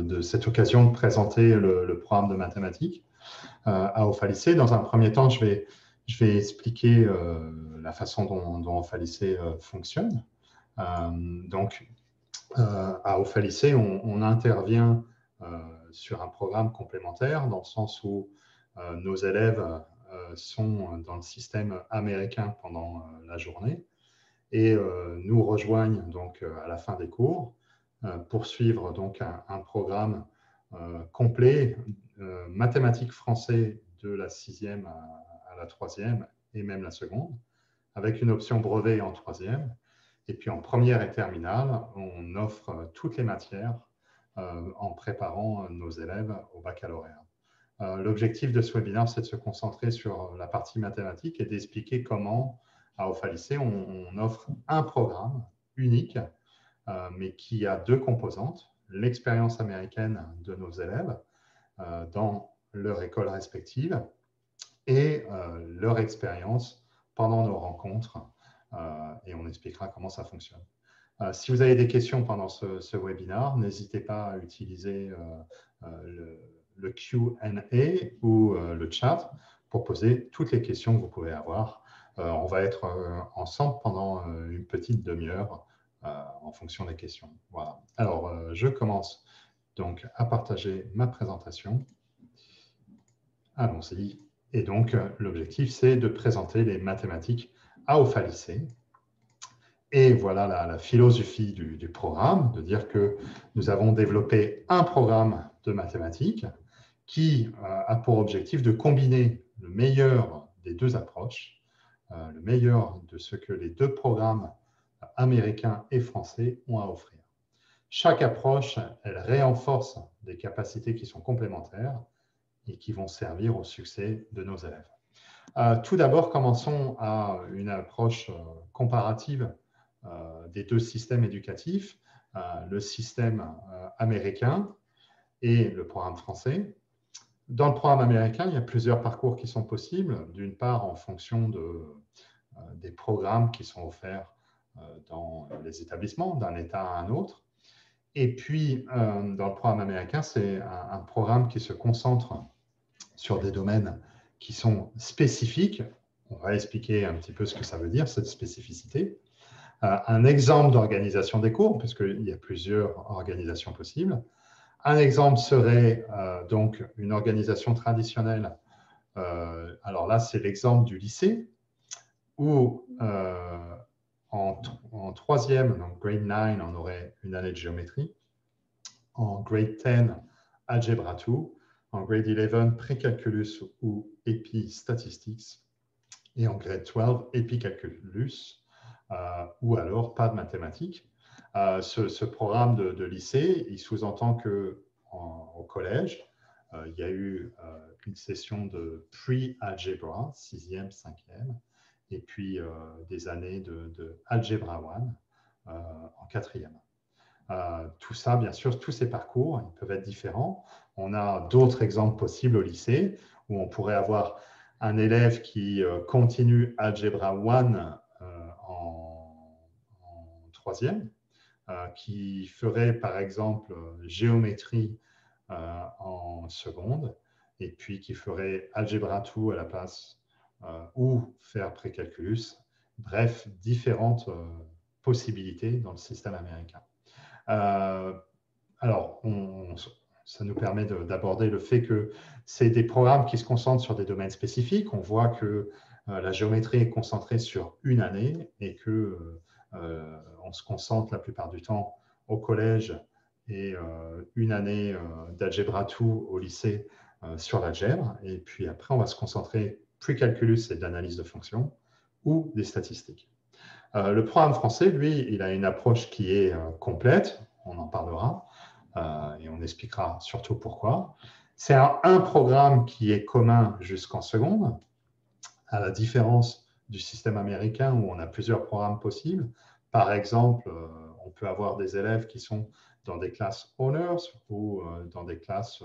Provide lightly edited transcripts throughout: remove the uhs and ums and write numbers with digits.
de cette occasion de présenter le programme de mathématiques à OFA Lycée. Dans un premier temps, je vais expliquer la façon dont OFA Lycée fonctionne. Donc, à OFA Lycée, on intervient sur un programme complémentaire dans le sens où nos élèves sont dans le système américain pendant la journée et nous rejoignent donc à la fin des cours pour suivre donc un programme complet mathématiques français de la 6e à la 3e et même la seconde, avec une option brevet en 3e. Et puis en première et terminale, on offre toutes les matières en préparant nos élèves au baccalauréat. L'objectif de ce webinaire, c'est de se concentrer sur la partie mathématique et d'expliquer comment, à OFA Lycée, on offre un programme unique, mais qui a deux composantes, l'expérience américaine de nos élèves dans leur école respective et leur expérience pendant nos rencontres, et on expliquera comment ça fonctionne. Si vous avez des questions pendant ce webinaire, n'hésitez pas à utiliser le Q&A ou le chat pour poser toutes les questions que vous pouvez avoir. On va être ensemble pendant une petite demi-heure en fonction des questions. Voilà. Alors, je commence donc à partager ma présentation. Allons-y. Et donc, l'objectif, c'est de présenter les mathématiques à OFA Lycée. Et voilà la philosophie du programme, de dire que nous avons développé un programme de mathématiques qui a pour objectif de combiner le meilleur des deux approches, le meilleur de ce que les deux programmes américains et français ont à offrir. Chaque approche, elle renforce des capacités qui sont complémentaires et qui vont servir au succès de nos élèves. Tout d'abord, commençons à une approche comparative des deux systèmes éducatifs, le système américain et le programme français. Dans le programme américain, il y a plusieurs parcours qui sont possibles, d'une part en fonction des programmes qui sont offerts dans les établissements, d'un État à un autre. Et puis, dans le programme américain, c'est un programme qui se concentre sur des domaines qui sont spécifiques. On va expliquer un petit peu ce que ça veut dire, cette spécificité. Un exemple d'organisation des cours, puisqu'il y a plusieurs organisations possibles. Un exemple serait donc une organisation traditionnelle. Alors là, c'est l'exemple du lycée, où en troisième, donc grade 9, on aurait une année de géométrie. En grade 10, algebra 2. En grade 11, pré-calculus ou épi-statistics. Et en grade 12, épi-calculus, ou alors pas de mathématiques. Ce programme de lycée, il sous-entend qu'au collège, il y a eu une session de pre-algebra, 6e, 5e, et puis des années de algebra 1 en 4e. Tout ça, bien sûr, tous ces parcours, ils peuvent être différents. On a d'autres exemples possibles au lycée où on pourrait avoir un élève qui continue algebra 1 en 3e, qui ferait par exemple géométrie en seconde, et puis qui ferait algebra 2 à la place ou faire pré-calculus. Bref, différentes possibilités dans le système américain. Alors, ça nous permet d'aborder le fait que c'est des programmes qui se concentrent sur des domaines spécifiques. On voit que la géométrie est concentrée sur une année et qu'on se concentre la plupart du temps au collège et une année d'algebra 2 au lycée sur l'algèbre. Et puis après, on va se concentrer pre-calculus et d'analyse de fonctions ou des statistiques. Le programme français, lui, il a une approche qui est complète, on en parlera, et on expliquera surtout pourquoi. C'est un programme qui est commun jusqu'en seconde, à la différence du système américain où on a plusieurs programmes possibles. Par exemple, on peut avoir des élèves qui sont dans des classes honors ou dans des classes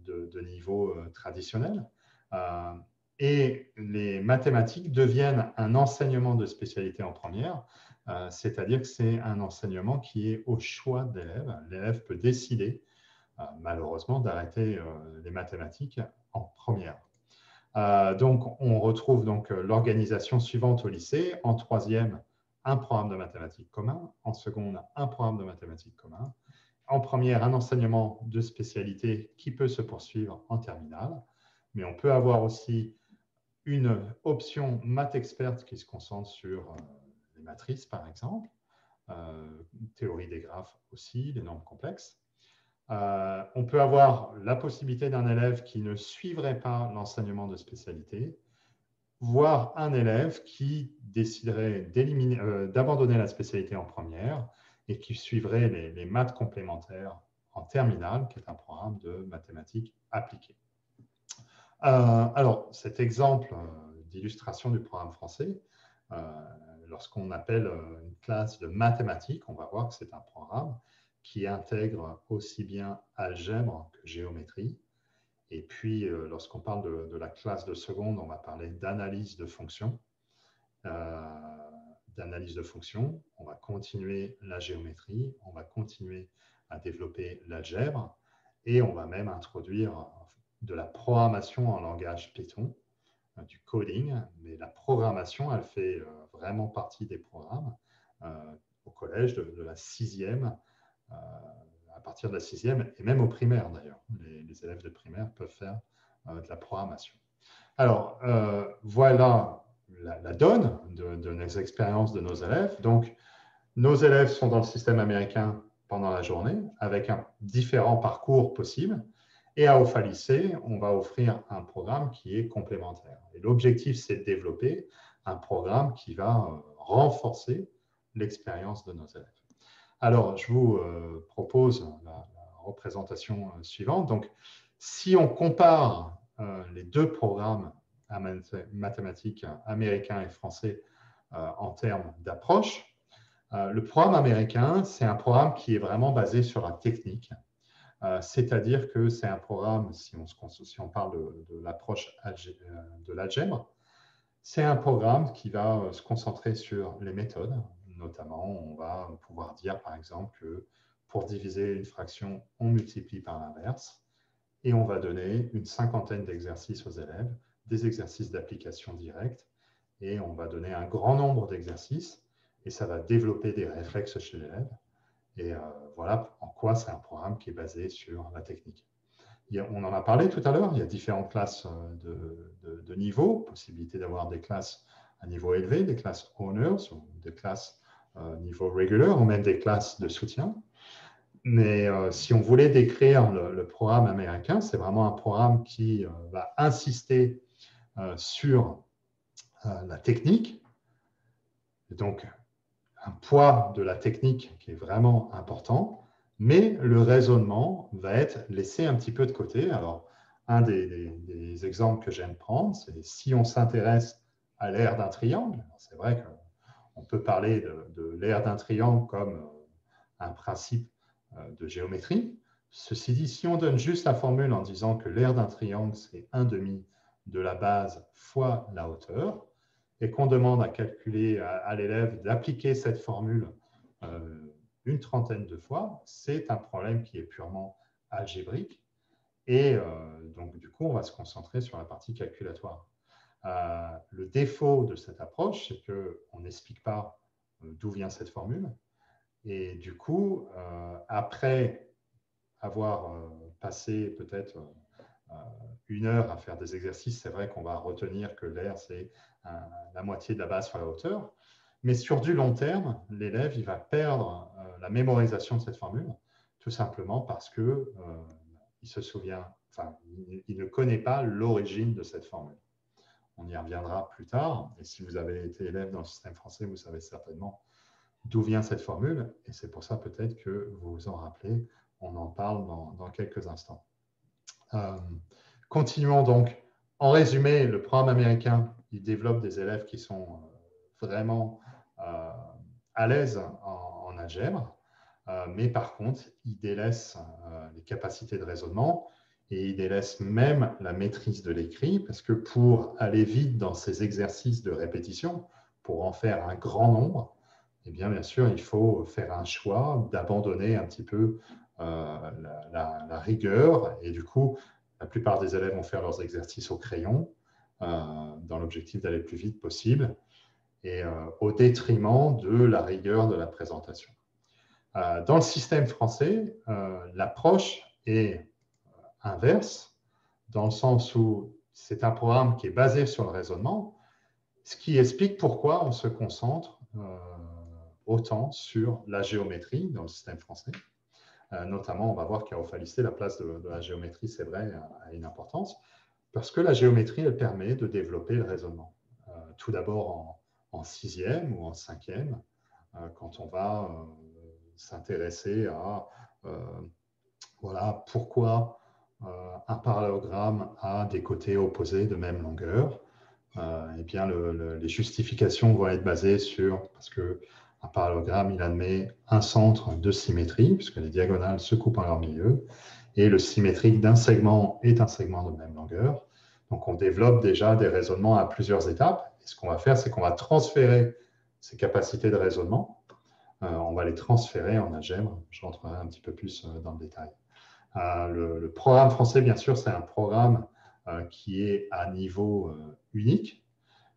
de niveau traditionnel. Et les mathématiques deviennent un enseignement de spécialité en première, C'est-à-dire que c'est un enseignement qui est au choix de l'élève. L'élève peut décider, malheureusement, d'arrêter les mathématiques en première. Donc, on retrouve donc l'organisation suivante au lycée. En troisième, un programme de mathématiques commun. En seconde, un programme de mathématiques commun. En première, un enseignement de spécialité qui peut se poursuivre en terminale. Mais on peut avoir aussi une option maths experte qui se concentre sur les matrices, par exemple, théorie des graphes aussi, les nombres complexes. On peut avoir la possibilité d'un élève qui ne suivrait pas l'enseignement de spécialité, voire un élève qui déciderait d'abandonner la spécialité en première et qui suivrait les maths complémentaires en terminale, qui est un programme de mathématiques appliquées. Alors, cet exemple d'illustration du programme français, lorsqu'on appelle une classe de mathématiques, on va voir que c'est un programme qui intègre aussi bien algèbre que géométrie. Et puis, lorsqu'on parle de la classe de seconde, on va parler d'analyse de fonctions. On va continuer la géométrie, on va continuer à développer l'algèbre et on va même introduire de la programmation en langage Python, du coding, mais la programmation, elle fait vraiment partie des programmes au collège de la sixième, à partir de la sixième et même au primaire d'ailleurs. Les élèves de primaire peuvent faire de la programmation. Alors, voilà la donne de nos expériences de nos élèves. Donc, nos élèves sont dans le système américain pendant la journée avec différents parcours possibles. Et à OFA Lycée, on va offrir un programme qui est complémentaire. Et l'objectif, c'est de développer un programme qui va renforcer l'expérience de nos élèves. Alors, je vous propose la représentation suivante. Donc, si on compare les deux programmes à mathématiques américains et français en termes d'approche, le programme américain, c'est un programme qui est vraiment basé sur la technique. C'est-à-dire que c'est un programme, si on parle de l'approche de l'algèbre, c'est un programme qui va se concentrer sur les méthodes. Notamment, on va pouvoir dire, par exemple, que pour diviser une fraction, on multiplie par l'inverse et on va donner une cinquantaine d'exercices aux élèves, des exercices d'application directe, et on va donner un grand nombre d'exercices et ça va développer des réflexes chez l'élève. Et voilà en quoi c'est un programme qui est basé sur la technique. On en a parlé tout à l'heure, il y a différentes classes de niveau, possibilité d'avoir des classes à niveau élevé, des classes honors, ou des classes niveau regular, ou même des classes de soutien. Mais si on voulait décrire le programme américain, c'est vraiment un programme qui va insister sur la technique, et donc un poids de la technique qui est vraiment important, mais le raisonnement va être laissé un petit peu de côté. Alors, un des exemples que j'aime prendre, c'est si on s'intéresse à l'aire d'un triangle. C'est vrai qu'on peut parler de l'aire d'un triangle comme un principe de géométrie. Ceci dit, si on donne juste la formule en disant que l'aire d'un triangle, c'est 1/2 de la base fois la hauteur, et qu'on demande à calculer à l'élève d'appliquer cette formule une trentaine de fois, c'est un problème qui est purement algébrique. Et donc, du coup, on va se concentrer sur la partie calculatoire. Le défaut de cette approche, c'est qu'on n'explique pas d'où vient cette formule. Et du coup, après avoir passé peut-être une heure à faire des exercices, c'est vrai qu'on va retenir que l'aire, c'est la moitié de la base sur la hauteur. Mais sur du long terme, l'élève il va perdre la mémorisation de cette formule, tout simplement parce que il se souvient, enfin, il ne connaît pas l'origine de cette formule. On y reviendra plus tard. Et si vous avez été élève dans le système français, vous savez certainement d'où vient cette formule. Et c'est pour ça peut-être que vous vous en rappelez. On en parle dans quelques instants. Continuons donc. En résumé, le programme américain, il développe des élèves qui sont vraiment à l'aise en algèbre, mais par contre, il délaisse les capacités de raisonnement et il délaisse même la maîtrise de l'écrit, parce que pour aller vite dans ces exercices de répétition, pour en faire un grand nombre, eh bien sûr, il faut faire un choix d'abandonner un petit peu la rigueur. Et du coup, la plupart des élèves vont faire leurs exercices au crayon dans l'objectif d'aller le plus vite possible et au détriment de la rigueur de la présentation. Dans le système français, l'approche est inverse, dans le sens où c'est un programme qui est basé sur le raisonnement, ce qui explique pourquoi on se concentre autant sur la géométrie dans le système français. Notamment, on va voir qu'à Ofa Lycée, la place de la géométrie, c'est vrai, a une importance, parce que la géométrie, elle permet de développer le raisonnement. Tout d'abord en sixième ou en cinquième, quand on va s'intéresser à voilà, pourquoi un parallélogramme a des côtés opposés de même longueur. Eh bien, les justifications vont être basées sur, parce qu'un parallélogramme, il admet un centre de symétrie, puisque les diagonales se coupent en leur milieu, et le symétrique d'un segment est un segment de même longueur. Donc, on développe déjà des raisonnements à plusieurs étapes. Et ce qu'on va faire, c'est qu'on va transférer ces capacités de raisonnement. On va les transférer en algèbre. Je rentrerai un petit peu plus dans le détail. Le programme français, bien sûr, c'est un programme qui est à niveau unique,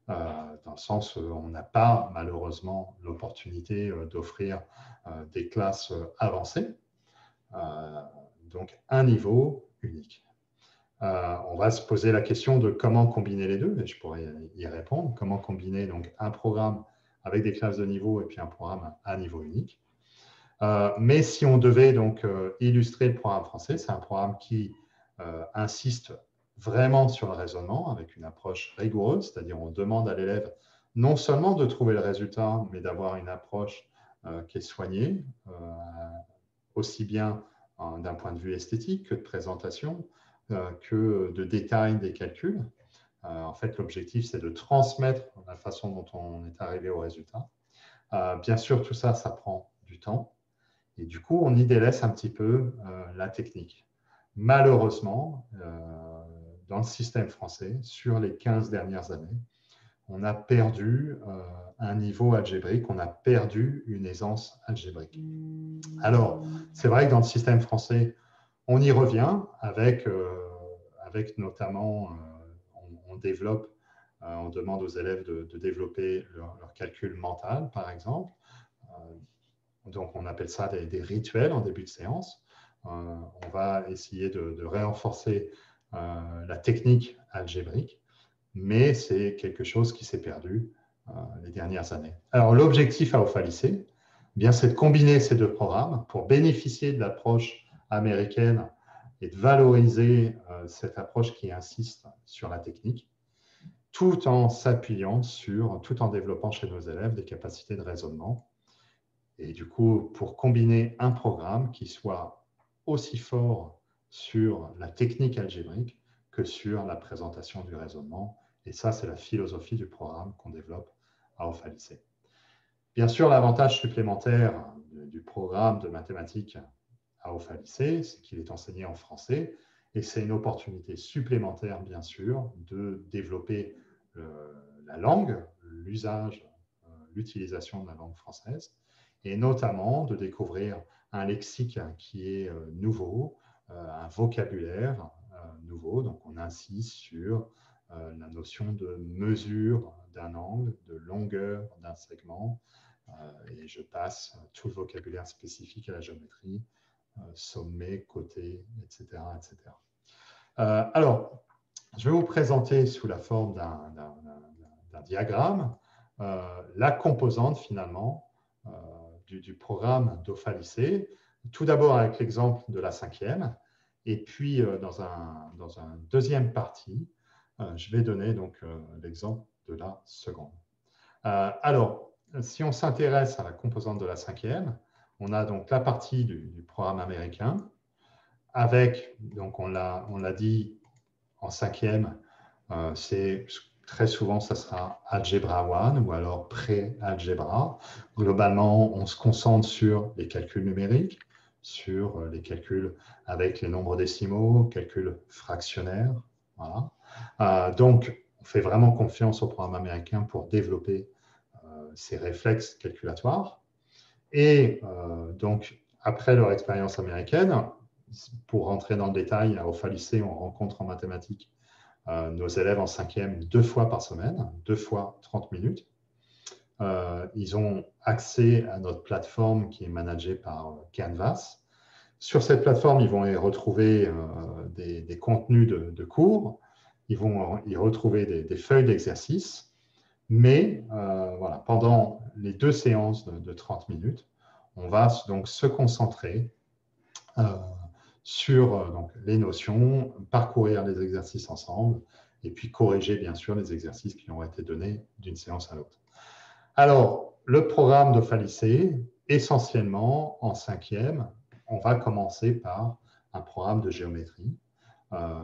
dans le sens où on n'a pas malheureusement l'opportunité d'offrir des classes avancées, donc un niveau unique. On va se poser la question de comment combiner les deux, et je pourrais y répondre. Comment combiner donc un programme avec des classes de niveau et puis un programme à niveau unique. Mais si on devait donc illustrer le programme français, c'est un programme qui insiste vraiment sur le raisonnement avec une approche rigoureuse, c'est-à-dire on demande à l'élève non seulement de trouver le résultat, mais d'avoir une approche qui est soignée, aussi bien d'un point de vue esthétique que de présentation, que de détail des calculs. En fait, l'objectif, c'est de transmettre la façon dont on est arrivé au résultat. Bien sûr, tout ça, ça prend du temps. Et du coup, on y délaisse un petit peu la technique. Malheureusement, dans le système français, sur les 15 dernières années, on a perdu un niveau algébrique, on a perdu une aisance algébrique. Alors, c'est vrai que dans le système français, on y revient avec notamment, on développe, on demande aux élèves de développer leur calcul mental, par exemple. Donc, on appelle ça des rituels en début de séance. On va essayer de renforcer la technique algébrique, mais c'est quelque chose qui s'est perdu les dernières années. Alors, l'objectif à Ofa Lycée, bien, c'est de combiner ces deux programmes pour bénéficier de l'approche américaine et de valoriser cette approche qui insiste sur la technique, tout en s'appuyant tout en développant chez nos élèves des capacités de raisonnement. Et du coup, pour combiner un programme qui soit aussi fort sur la technique algébrique que sur la présentation du raisonnement. Et ça, c'est la philosophie du programme qu'on développe à Ofa Lycée. Bien sûr, l'avantage supplémentaire du programme de mathématiques à Ofa Lycée, c'est qu'il est enseigné en français et c'est une opportunité supplémentaire, bien sûr, de développer la langue, l'usage, l'utilisation de la langue française et notamment de découvrir un lexique qui est nouveau, un vocabulaire nouveau. Donc, on insiste sur la notion de mesure d'un angle, de longueur d'un segment, et je passe tout le vocabulaire spécifique à la géométrie, sommet, côté, etc. etc. Alors, je vais vous présenter sous la forme d'un diagramme la composante finalement du programme d'Ofa Lycée, tout d'abord avec l'exemple de la cinquième, et puis dans un deuxième partie, je vais donner donc l'exemple de la seconde. Alors, si on s'intéresse à la composante de la cinquième, on a donc la partie du programme américain, avec, donc on l'a dit en cinquième, c'est très souvent, ça sera Algebra 1 ou alors pré-algebra. Globalement, on se concentre sur les calculs numériques, sur les calculs avec les nombres décimaux, calculs fractionnaires. Voilà. Donc, on fait vraiment confiance au programme américain pour développer ces réflexes calculatoires. Et donc, après leur expérience américaine, pour rentrer dans le détail, au lycée, on rencontre en mathématiques nos élèves en cinquième 2 fois par semaine, 2 fois 30 minutes. Ils ont accès à notre plateforme qui est managée par Canvas. Sur cette plateforme, ils vont y retrouver des contenus de cours, ils vont y retrouver des feuilles d'exercice, mais voilà, pendant les 2 séances de 30 minutes, on va donc se concentrer sur donc, les notions, parcourir les exercices ensemble, et puis corriger bien sûr les exercices qui ont été donnés d'une séance à l'autre. Alors, le programme de lycée, essentiellement en cinquième, on va commencer par un programme de géométrie.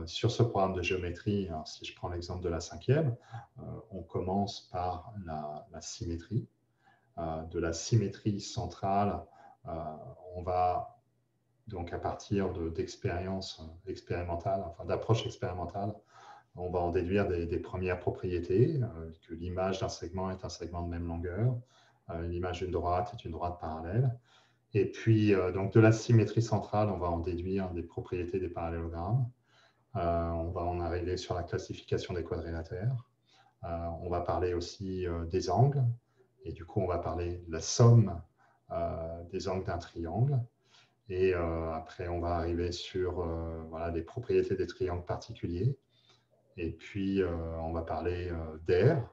Sur ce programme de géométrie, alors, si je prends l'exemple de la cinquième, on commence par la symétrie. De la symétrie centrale, on va donc à partir d'expériences expérimentales, enfin d'approches expérimentales, on va en déduire des premières propriétés, que l'image d'un segment est un segment de même longueur, l'image d'une droite est une droite parallèle. Et puis, donc de la symétrie centrale, on va en déduire des propriétés des parallélogrammes. On va en arriver sur la classification des quadrilatères. On va parler aussi des angles. Et du coup, on va parler de la somme des angles d'un triangle. Et après, on va arriver sur voilà, les propriétés des triangles particuliers. Et puis, on va parler d'air.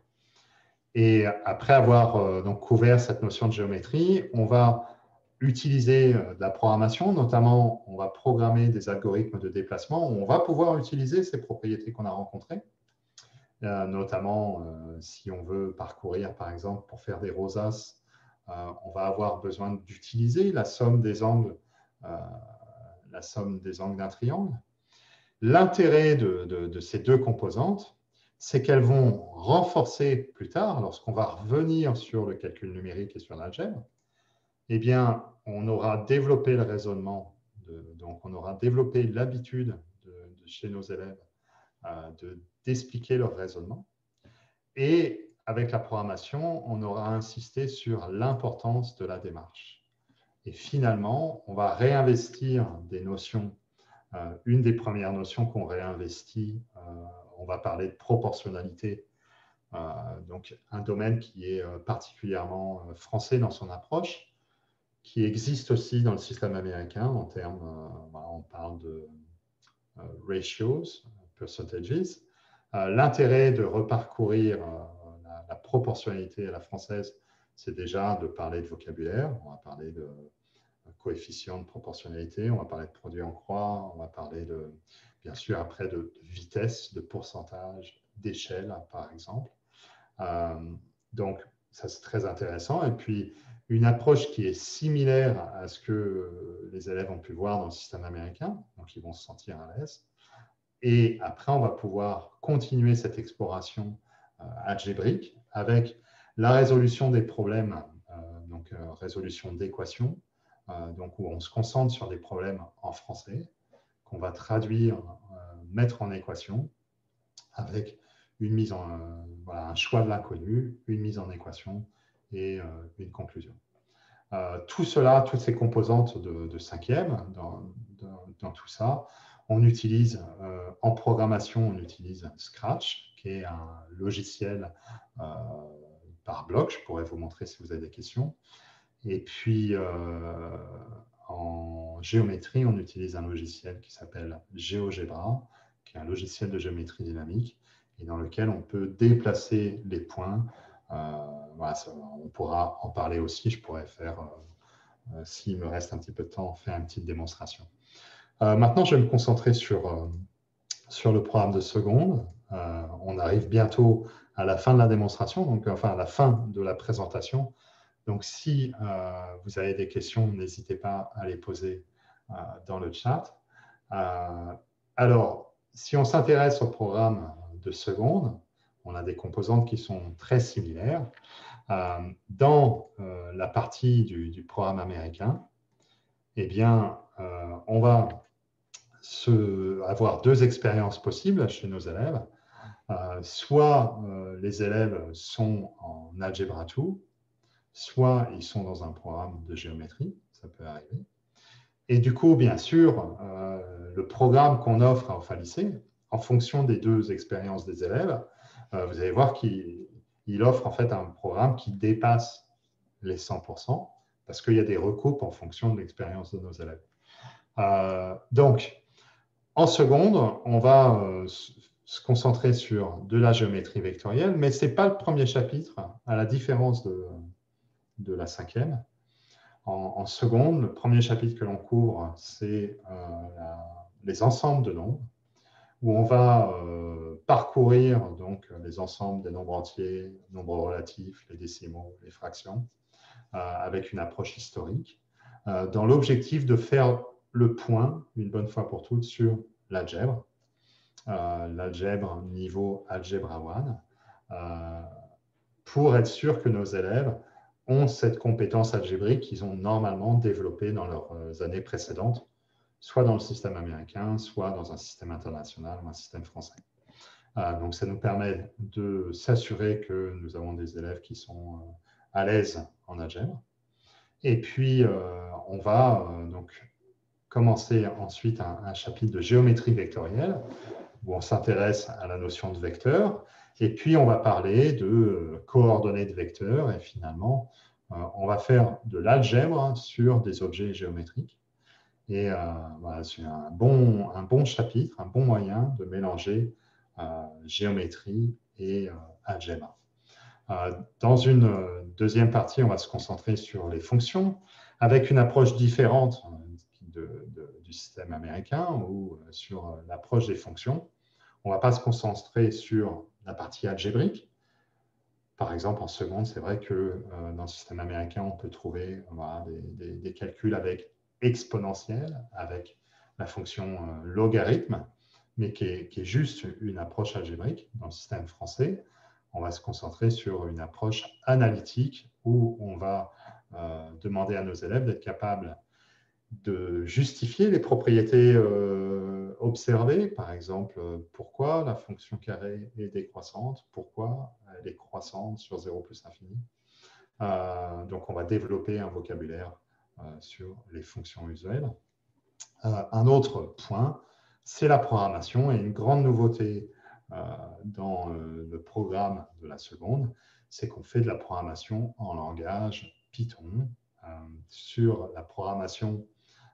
Et après avoir donc couvert cette notion de géométrie, on va utiliser de la programmation, notamment on va programmer des algorithmes de déplacement où on va pouvoir utiliser ces propriétés qu'on a rencontrées, notamment si on veut parcourir, par exemple, pour faire des rosaces, on va avoir besoin d'utiliser la somme des angles d'un triangle. L'intérêt de ces deux composantes, c'est qu'elles vont renforcer plus tard, lorsqu'on va revenir sur le calcul numérique et sur l'algèbre, eh bien, on aura développé le raisonnement, donc on aura développé l'habitude chez nos élèves d'expliquer leur raisonnement. Et avec la programmation, on aura insisté sur l'importance de la démarche. Et finalement, on va réinvestir des notions. Une des premières notions qu'on réinvestit, on va parler de proportionnalité, donc un domaine qui est particulièrement français dans son approche, qui existe aussi dans le système américain en termes, on parle de ratios, percentages. L'intérêt de reparcourir la proportionnalité à la française, c'est déjà de parler de vocabulaire. On va parler de coefficient de proportionnalité, on va parler de produit en croix, on va parler bien sûr après de vitesse, de pourcentage, d'échelle par exemple. Donc ça c'est très intéressant. Et puis une approche qui est similaire à ce que les élèves ont pu voir dans le système américain, donc ils vont se sentir à l'aise. Et après on va pouvoir continuer cette exploration algébrique avec la résolution des problèmes, donc résolution d'équations, donc où on se concentre sur des problèmes en français, qu'on va traduire, mettre en équation, avec une mise voilà, un choix de l'inconnu, une mise en équation et une conclusion. Tout cela, toutes ces composantes de cinquième, dans tout ça, on utilise en programmation, on utilise Scratch, qui est un logiciel par bloc. Je pourrais vous montrer si vous avez des questions. Et puis, en géométrie, on utilise un logiciel qui s'appelle GeoGebra, qui est un logiciel de géométrie dynamique, et dans lequel on peut déplacer les points. Voilà, on pourra en parler aussi. Je pourrais faire, s'il me reste un petit peu de temps, faire une petite démonstration. Maintenant, je vais me concentrer sur le programme de seconde. On arrive bientôt à la fin de la démonstration, donc enfin à la fin de la présentation. Donc, si vous avez des questions, n'hésitez pas à les poser dans le chat. Alors, si on s'intéresse au programme de seconde, on a des composantes qui sont très similaires. Dans la partie du programme américain, eh bien, on va avoir deux expériences possibles chez nos élèves. Soit les élèves sont en Algebra 2, soit ils sont dans un programme de géométrie, ça peut arriver. Et du coup, bien sûr, le programme qu'on offre à Alpha Lycée, en fonction des deux expériences des élèves, vous allez voir qu'il offre en fait un programme qui dépasse les 100%, parce qu'il y a des recoupes en fonction de l'expérience de nos élèves. Donc, en seconde, on va se concentrer sur de la géométrie vectorielle, mais ce n'est pas le premier chapitre, à la différence de la cinquième. En seconde, le premier chapitre que l'on couvre, c'est les ensembles de nombres, où on va parcourir donc, les ensembles des nombres entiers, nombres relatifs, les décimaux, les fractions, avec une approche historique, dans l'objectif de faire le point, une bonne fois pour toutes, sur l'algèbre, l'algèbre niveau Algebra 1, pour être sûr que nos élèves ont cette compétence algébrique qu'ils ont normalement développée dans leurs années précédentes, soit dans le système américain, soit dans un système international ou un système français. Donc, ça nous permet de s'assurer que nous avons des élèves qui sont à l'aise en algèbre. Et puis, on va donc commencer ensuite un chapitre de géométrie vectorielle où on s'intéresse à la notion de vecteur. Et puis, on va parler de coordonnées de vecteurs. Et finalement, on va faire de l'algèbre sur des objets géométriques. Et voilà, c'est un bon chapitre, un bon moyen de mélanger géométrie et algèbre. Dans une deuxième partie, on va se concentrer sur les fonctions, avec une approche différente du système américain ou sur l'approche des fonctions. On ne va pas se concentrer sur la partie algébrique. Par exemple, en seconde, c'est vrai que dans le système américain, on peut trouver voilà, des calculs avec exponentielle, avec la fonction logarithme, mais qui est juste une approche algébrique. Dans le système français, on va se concentrer sur une approche analytique où on va demander à nos élèves d'être capables de justifier les propriétés observées. Par exemple, pourquoi la fonction carré est décroissante, pourquoi elle est croissante sur 0 plus infini. Donc, on va développer un vocabulaire sur les fonctions usuelles. Un autre point, c'est la programmation. Et une grande nouveauté dans le programme de la seconde, c'est qu'on fait de la programmation en langage Python. Sur la programmation,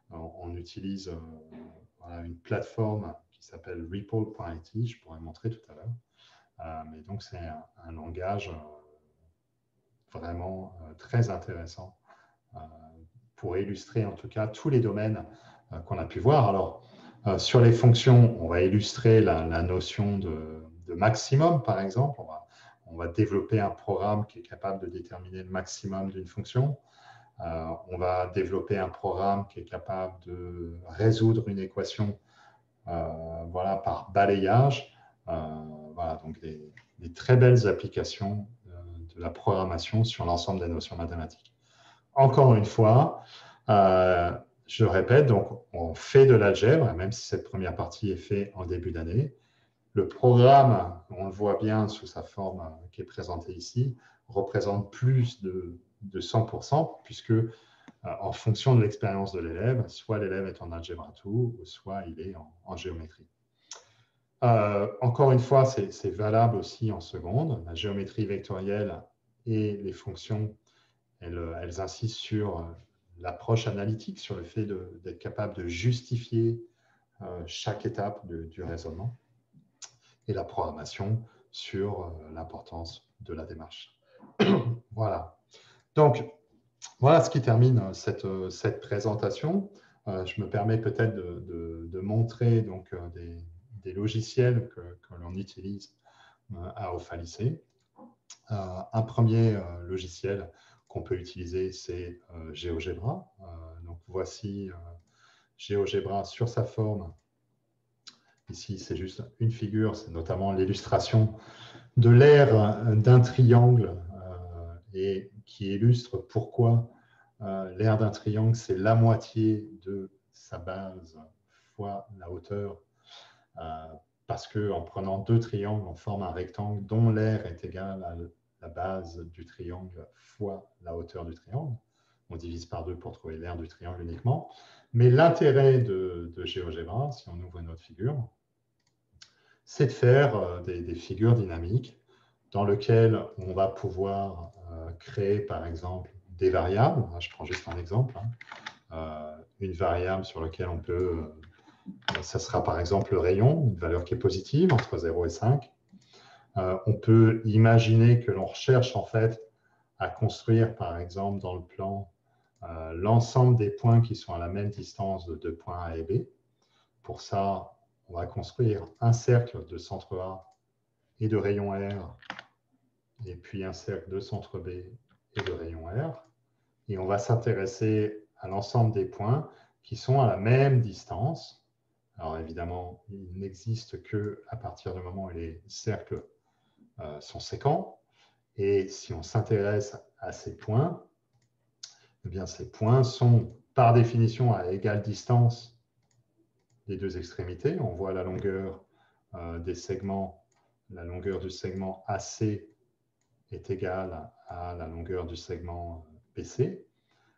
on utilise voilà, une plateforme qui s'appelle Ripple.it, je pourrais montrer tout à l'heure. Mais donc, c'est un langage vraiment très intéressant pour illustrer en tout cas tous les domaines qu'on a pu voir. Alors, sur les fonctions, on va illustrer la notion de maximum, par exemple. On va développer un programme qui est capable de déterminer le maximum d'une fonction. On va développer un programme qui est capable de résoudre une équation voilà, par balayage. Voilà, donc des très belles applications de la programmation sur l'ensemble des notions mathématiques. Encore une fois, je répète, donc on fait de l'algèbre, même si cette première partie est faite en début d'année. Le programme, on le voit bien sous sa forme qui est présentée ici, représente plus de 100%, puisque en fonction de l'expérience de l'élève, soit l'élève est en algèbre 2, ou soit il est en géométrie. Encore une fois, c'est valable aussi en seconde. La géométrie vectorielle et les fonctions, elles insistent sur l'approche analytique, sur le fait d'être capable de justifier chaque étape du raisonnement, et la programmation sur l'importance de la démarche. Voilà. Donc, voilà ce qui termine cette présentation. Je me permets peut-être de montrer donc, des logiciels que l'on utilise à Alpha Lycée. Un premier logiciel qu'on peut utiliser, c'est GeoGebra. Donc, voici GeoGebra sur sa forme. Ici, c'est juste une figure, c'est notamment l'illustration de l'aire d'un triangle et qui illustre pourquoi l'aire d'un triangle, c'est la moitié de sa base fois la hauteur, parce qu'en prenant deux triangles, on forme un rectangle dont l'aire est égale la base du triangle fois la hauteur du triangle. On divise par 2 pour trouver l'aire du triangle uniquement. Mais l'intérêt de GeoGebra, si on ouvre une autre figure, c'est de faire des figures dynamiques dans lesquelles on va pouvoir créer, par exemple, des variables. Je prends juste un exemple. Une variable sur laquelle on peut... ça sera par exemple le rayon, une valeur qui est positive, entre 0 et 5. On peut imaginer que l'on recherche en fait à construire, par exemple, dans le plan, l'ensemble des points qui sont à la même distance de 2 points A et B. Pour ça, on va construire un cercle de centre A et de rayon R, et puis un cercle de centre B et de rayon R. Et on va s'intéresser à l'ensemble des points qui sont à la même distance. Alors évidemment, il n'existe qu'à partir du moment où les cercles sont séquents. Et si on s'intéresse à ces points, eh bien, ces points sont par définition à égale distance des deux extrémités. On voit la longueur des segments, la longueur du segment AC est égale à la longueur du segment BC.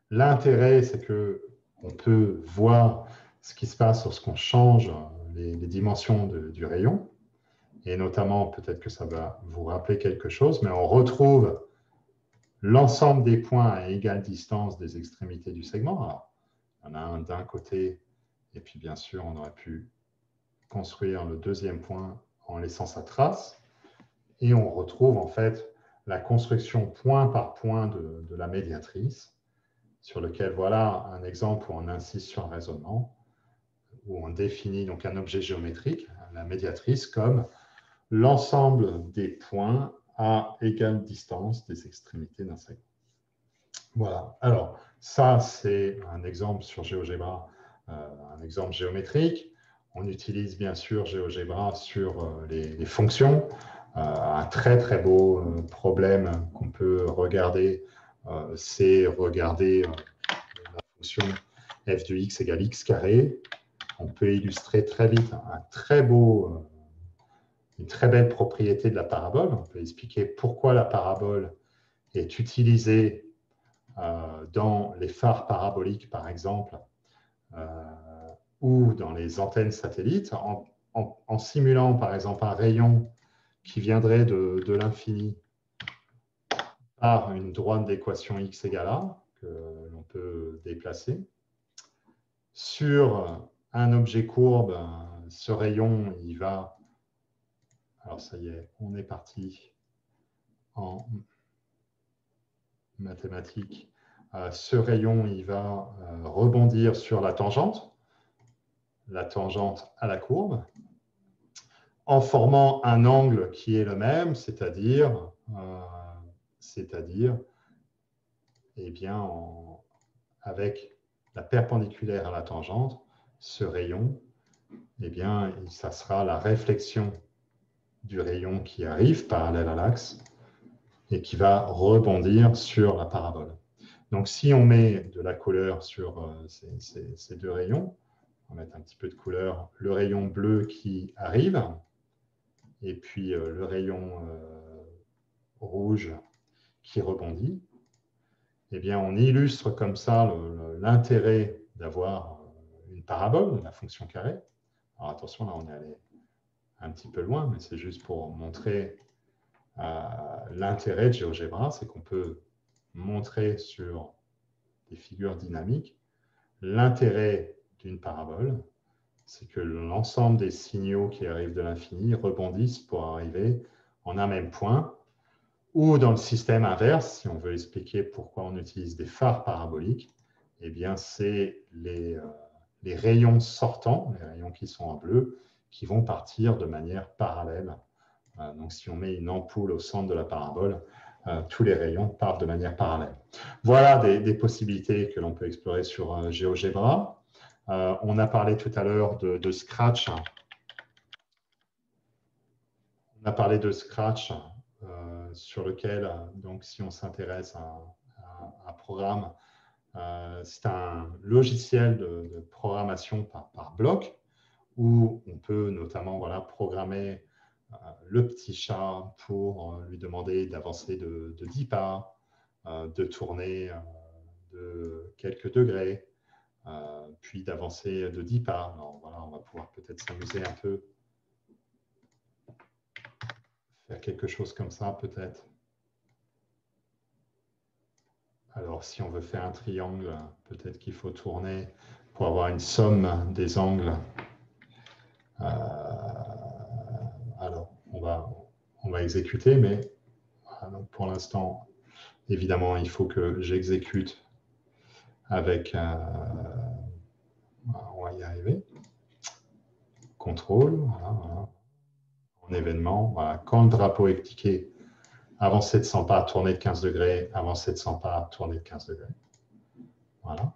L'intérêt, c'est qu'on peut voir ce qui se passe lorsqu'on change les dimensions du rayon. Et notamment, peut-être que ça va vous rappeler quelque chose, mais on retrouve l'ensemble des points à égale distance des extrémités du segment. Alors, il y en a un d'un côté, et puis bien sûr, on aurait pu construire le deuxième point en laissant sa trace. Et on retrouve en fait la construction point par point de la médiatrice, sur lequel, voilà un exemple où on insiste sur un raisonnement, où on définit donc un objet géométrique, la médiatrice, comme l'ensemble des points à égale distance des extrémités d'un segment. Voilà. Alors, ça, c'est un exemple sur GeoGebra, un exemple géométrique. On utilise bien sûr GeoGebra sur les fonctions. Un très, très beau problème qu'on peut regarder, c'est regarder la fonction f de x égale x carré. On peut illustrer très vite une très belle propriété de la parabole. On peut expliquer pourquoi la parabole est utilisée dans les phares paraboliques, par exemple, ou dans les antennes satellites, en simulant, par exemple, un rayon qui viendrait de l'infini par une droite d'équation x égale a, que l'on peut déplacer. Sur un objet courbe, ce rayon, il va... Alors ça y est, on est parti en mathématiques. Ce rayon, il va rebondir sur la tangente à la courbe, en formant un angle qui est le même, c'est-à-dire eh bien, avec la perpendiculaire à la tangente, ce rayon, eh bien, ça sera la réflexion du rayon qui arrive parallèle à l'axe et qui va rebondir sur la parabole. Donc, si on met de la couleur sur ces deux rayons, on va mettre un petit peu de couleur, le rayon bleu qui arrive, et puis le rayon rouge qui rebondit, eh bien, on illustre comme ça l'intérêt d'avoir une parabole, la fonction carrée. Alors attention, là, on est allé un petit peu loin, mais c'est juste pour montrer l'intérêt de GeoGebra, c'est qu'on peut montrer sur des figures dynamiques l'intérêt d'une parabole, c'est que l'ensemble des signaux qui arrivent de l'infini rebondissent pour arriver en un même point, ou dans le système inverse, si on veut expliquer pourquoi on utilise des phares paraboliques, eh bien, c'est les rayons sortants, les rayons qui sont en bleu, qui vont partir de manière parallèle. Donc, si on met une ampoule au centre de la parabole, tous les rayons partent de manière parallèle. Voilà des possibilités que l'on peut explorer sur GeoGebra. On a parlé tout à l'heure de Scratch. On a parlé de Scratch, sur lequel, donc, si on s'intéresse à un programme, c'est un logiciel de programmation par bloc, où on peut notamment programmer le petit chat pour lui demander d'avancer de 10 pas, de tourner de quelques degrés, puis d'avancer de 10 pas. Alors voilà, on va pouvoir peut-être s'amuser un peu, faire quelque chose comme ça peut-être. Alors si on veut faire un triangle, peut-être qu'il faut tourner pour avoir une somme des angles. Alors on va exécuter, mais donc pour l'instant, évidemment, il faut que j'exécute avec, on va y arriver, contrôle, voilà. En événement, voilà. Quand le drapeau est cliqué, avancer de 100 pas, tourner de 15 degrés, avancer de 100 pas, tourner de 15 degrés. Voilà.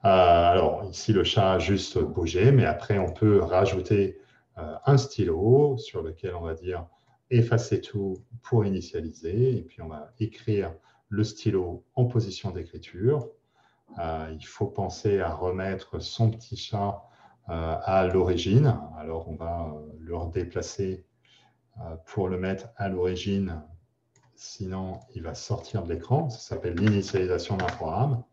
Alors ici, le chat a juste bougé, mais après, on peut rajouter un stylo sur lequel on va dire effacer tout pour initialiser, et puis on va écrire le stylo en position d'écriture. Il faut penser à remettre son petit chat à l'origine. Alors, on va le redéplacer pour le mettre à l'origine. Sinon, il va sortir de l'écran. Ça s'appelle l'initialisation d'un programme.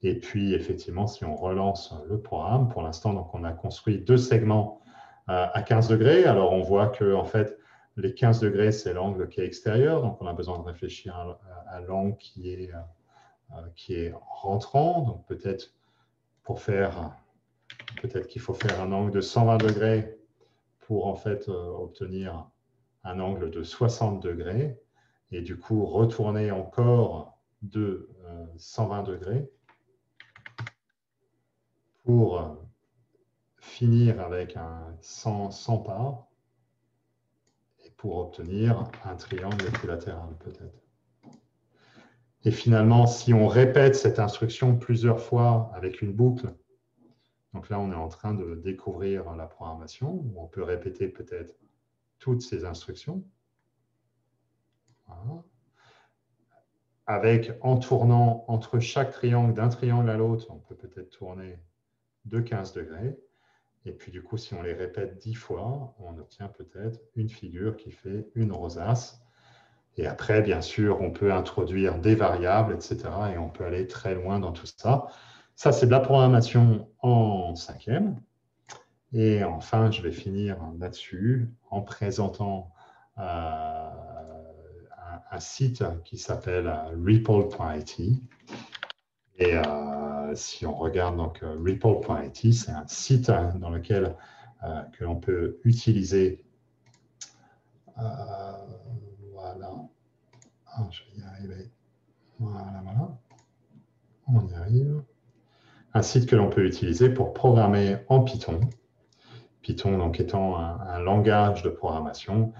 Et puis, effectivement, si on relance le programme, pour l'instant, donc on a construit 2 segments à 15 degrés. Alors, on voit que, en fait, les 15 degrés, c'est l'angle qui est extérieur. Donc, on a besoin de réfléchir à l'angle qui est rentrant. Donc, peut-être qu'il faut faire un angle de 120 degrés pour en fait obtenir un angle de 60 degrés et du coup retourner encore de 120 degrés pour finir avec un 100 pas et pour obtenir un triangle équilatéral peut-être. Et finalement, si on répète cette instruction plusieurs fois avec une boucle, donc là, on est en train de découvrir la programmation, où on peut répéter peut-être toutes ces instructions. Voilà. Avec, en tournant entre chaque triangle, d'un triangle à l'autre, on peut peut-être tourner de 15 degrés. Et puis du coup, si on les répète 10 fois, on obtient peut-être une figure qui fait une rosace. Et après, bien sûr, on peut introduire des variables, etc. Et on peut aller très loin dans tout ça. Ça, c'est de la programmation en 5e. Et enfin, je vais finir là-dessus en présentant un site qui s'appelle Ripple.it. Et si on regarde donc Ripple.it, c'est un site dans lequel que l'on peut utiliser. Voilà. Je vais y arriver. Voilà. On y arrive. Un site que l'on peut utiliser pour programmer en Python. Python donc étant un langage de programmation.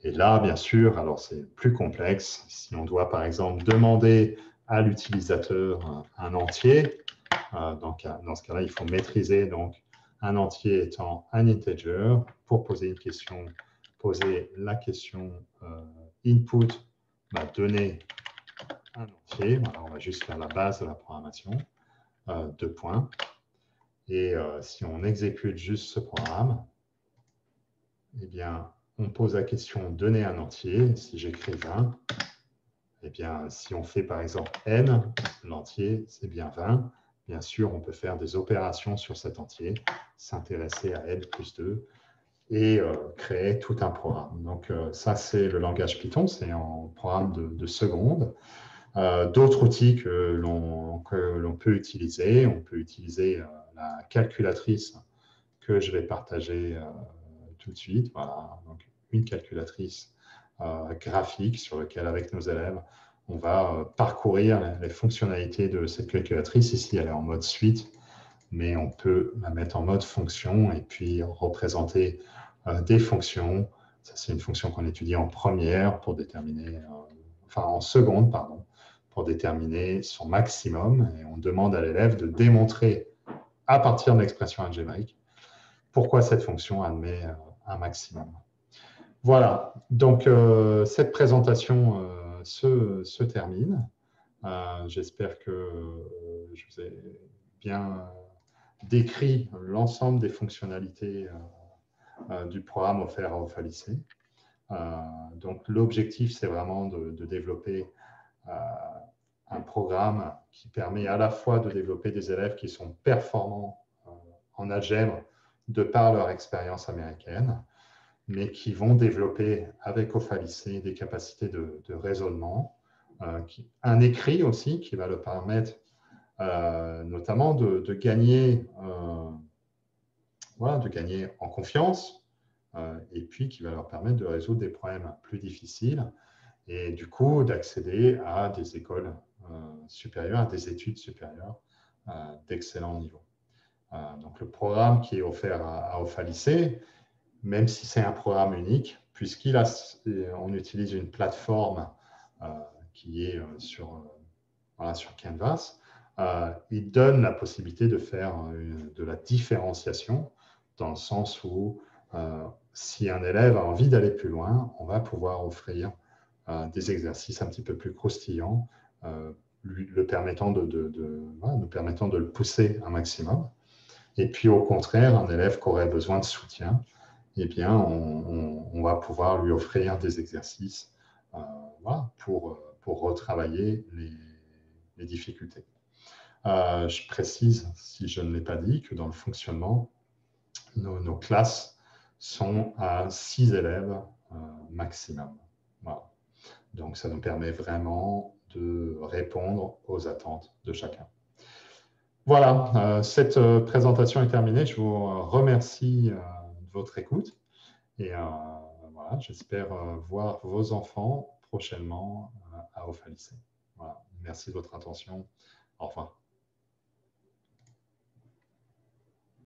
Et là, bien sûr, alors c'est plus complexe. Si on doit, par exemple, demander à l'utilisateur un entier, donc, dans ce cas-là, il faut maîtriser donc, un entier étant un integer. Pour poser une question, poser la question input, donner un entier. Voilà, on va juste faire la base de la programmation, 2 points. Et si on exécute juste ce programme, eh bien, on pose la question donner un entier. Si j'écris 20, eh bien, si on fait par exemple n, l'entier, c'est bien 20. Bien sûr, on peut faire des opérations sur cet entier, s'intéresser à n plus 2 et créer tout un programme. Donc, ça, c'est le langage Python, c'est en programme de seconde. D'autres outils que l'on peut utiliser, on peut utiliser la calculatrice que je vais partager tout de suite. Voilà, donc une calculatrice graphique sur laquelle, avec nos élèves, on va parcourir les fonctionnalités de cette calculatrice. Ici, elle est en mode suite, mais on peut la mettre en mode fonction et puis représenter des fonctions. Ça, c'est une fonction qu'on étudie en première pour déterminer, enfin en seconde, pardon, pour déterminer son maximum. Et on demande à l'élève de démontrer à partir de l'expression algébrique pourquoi cette fonction admet un maximum. Voilà, donc cette présentation se termine. J'espère que je vous ai bien décrit l'ensemble des fonctionnalités du programme offert à Ofa Lycée. Donc, l'objectif, c'est vraiment de développer un programme qui permet à la fois de développer des élèves qui sont performants en algèbre de par leur expérience américaine, mais qui vont développer avec OFA-Lycée des capacités de raisonnement, un écrit aussi qui va leur permettre notamment de gagner, voilà, de gagner en confiance, et puis qui va leur permettre de résoudre des problèmes plus difficiles et du coup d'accéder à des écoles supérieures, à des études supérieures d'excellent niveau. Donc le programme qui est offert à OFA-Lycée, même si c'est un programme unique, puisqu'on utilise une plateforme qui est voilà, sur Canvas, il donne la possibilité de faire de la différenciation dans le sens où si un élève a envie d'aller plus loin, on va pouvoir offrir des exercices un petit peu plus croustillants, le permettant voilà, nous permettant de le pousser un maximum. Et puis au contraire, un élève qui aurait besoin de soutien, eh bien, on va pouvoir lui offrir des exercices voilà, pour retravailler les difficultés. Je précise, si je ne l'ai pas dit, que dans le fonctionnement, nos classes sont à 6 élèves maximum. Voilà. Donc, ça nous permet vraiment de répondre aux attentes de chacun. Voilà, cette présentation est terminée. Je vous remercie de votre écoute et voilà, j'espère voir vos enfants prochainement à OFA-Lycée. Voilà. Merci de votre attention. Au revoir.